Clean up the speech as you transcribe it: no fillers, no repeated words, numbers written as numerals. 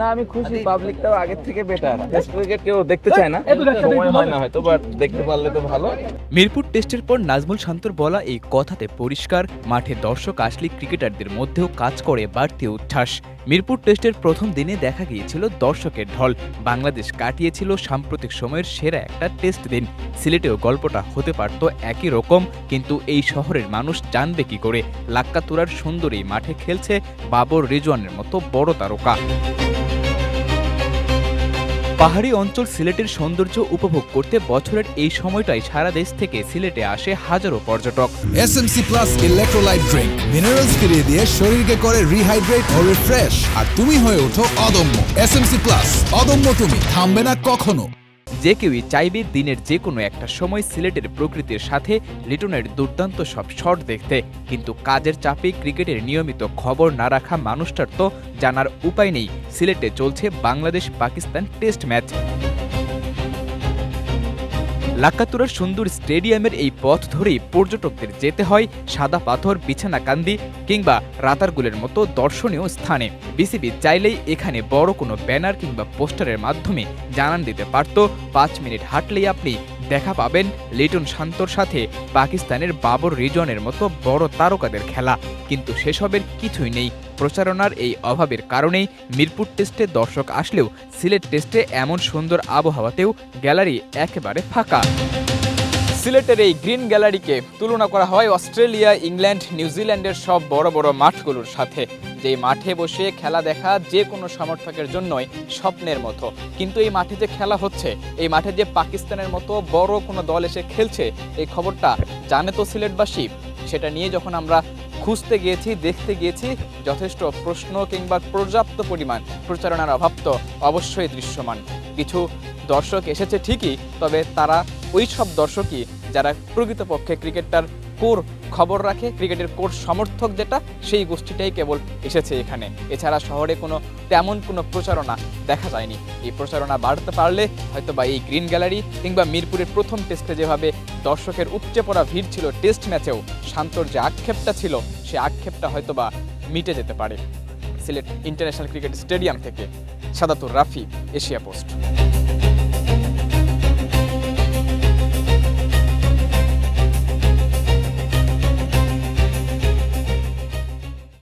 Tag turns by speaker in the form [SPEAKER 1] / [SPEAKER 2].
[SPEAKER 1] না, আমি খুশি। পাবলিকটাও আগের থেকে বেটার। টেস্ট ক্রিকেট কেউ দেখতে চায় না, সময় হয় না হয়তো, বাট দেখতে পারলে তো ভালো।
[SPEAKER 2] মিরপুর টেস্টের পর নাজমুল শান্তর বলা এই কথাতে পরিষ্কার, মাঠে দর্শক আসলে ক্রিকেটারদের মধ্যেও কাজ করে বাড়তি উচ্ছ্বাস। মিরপুর টেস্টের প্রথম দিনে দেখা গিয়েছিল দর্শকের ঢল। বাংলাদেশ কাটিয়েছিল সাম্প্রতিক সময়ের সেরা একটা টেস্ট দিন। সিলেটেও গল্পটা হতে পারত একই রকম, কিন্তু এই শহরের মানুষ জানবে কি করে লাক্কাতুরার সুন্দর এই মাঠে খেলছে বাবর রিজওয়ানের মতো বড় তারকা। পাহাড়ি অঞ্চল সিলেটের সৌন্দর্য উপভোগ করতে বছরের এই সময়টাই সারা দেশ থেকে সিলেটে আসে হাজারো পর্যটক।
[SPEAKER 3] SMC plus electrolyte drink minerals ফিরিয়ে দিয়ে শরীরকে করে রিহাইড্রেট ও রিফ্রেশ, আর তুমি হয়ে ওঠো অদম্য। SMC প্লাস, অদম্য তুমি, থামবে না কখনো।
[SPEAKER 2] যে কেউই চাইবে দিনের যে কোনো একটা সময় সিলেটের প্রকৃতির সাথে লিটনের দুর্দান্ত সব শট দেখতে, কিন্তু কাজের চাপে ক্রিকেটের নিয়মিত খবর না রাখা মানুষটার তো জানার উপায় নেই সিলেটে চলছে বাংলাদেশ পাকিস্তান টেস্ট ম্যাচ। লাক্কাতুরার সুন্দর স্টেডিয়ামের এই পথ ধরেই পর্যটকদের যেতে হয় সাদা পাথর, বিছানাকান্দি কিংবা রাতারগুলের মতো দর্শনীয় স্থানে। বিসিবি চাইলেই এখানে বড় কোনো ব্যানার কিংবা পোস্টারের মাধ্যমে জানান দিতে পারত 5 মিনিট হাঁটলেই আপনি দেখা পাবেন লিটন শান্তর সাথে পাকিস্তানের বাবর রিজওয়ানের মতো বড় তারকাদের খেলা, কিন্তু সেসবের কিছুই নেই। প্রচারণার এই অভাবের কারণেই মিরপুর টেস্টে দর্শক আসলেও সিলেট টেস্টে এমন সুন্দর আবহাওয়াতেও গ্যালারি একেবারে ফাঁকা। সিলেটের এই গ্রিন গ্যালারিকে তুলনা করা হয় অস্ট্রেলিয়া, ইংল্যান্ড, নিউজিল্যান্ডের সব বড় বড় মাঠগুলোর সাথে, যেই মাঠে বসে খেলা দেখা যে কোনো সমর্থকের জন্যই স্বপ্নের মতো। কিন্তু এই মাঠে যে খেলা হচ্ছে, এই মাঠে যে পাকিস্তানের মতো বড় কোনো দল এসে খেলছে, এই খবরটা জানে তো সিলেটবাসী। সেটা নিয়ে যখন আমরা খুঁজতে গিয়েছি, দেখতে গিয়েছি, যথেষ্ট প্রশ্ন কিংবা পর্যাপ্ত পরিমাণ প্রচারণার অভাব তো অবশ্যই দৃশ্যমান। কিছু দর্শক এসেছে ঠিকই, তবে তারা ওই সব দর্শকই যারা প্রকৃতপক্ষে ক্রিকেটটার কোর খবর রাখে, ক্রিকেটের কোর সমর্থক যেটা, সেই গোষ্ঠীটাই কেবল এসেছে এখানে। এছাড়া শহরে তেমন কোনো প্রচারণা দেখা যায়নি। এই প্রচারণা বাড়তে পারলে হয়তো বা এই গ্রিন গ্যালারি কিংবা মিরপুরের প্রথম টেস্টে যেভাবে দর্শকের উপচে পড়া ভিড় ছিল টেস্ট ম্যাচেও, শান্তর যে আক্ষেপটা ছিল সেই আক্ষেপটা হয়তো বা মিটে যেতে পারে। সিলেট ইন্টারন্যাশনাল ক্রিকেট স্টেডিয়াম থেকে সাদাতুর রাফি, এশিয়া পোস্ট।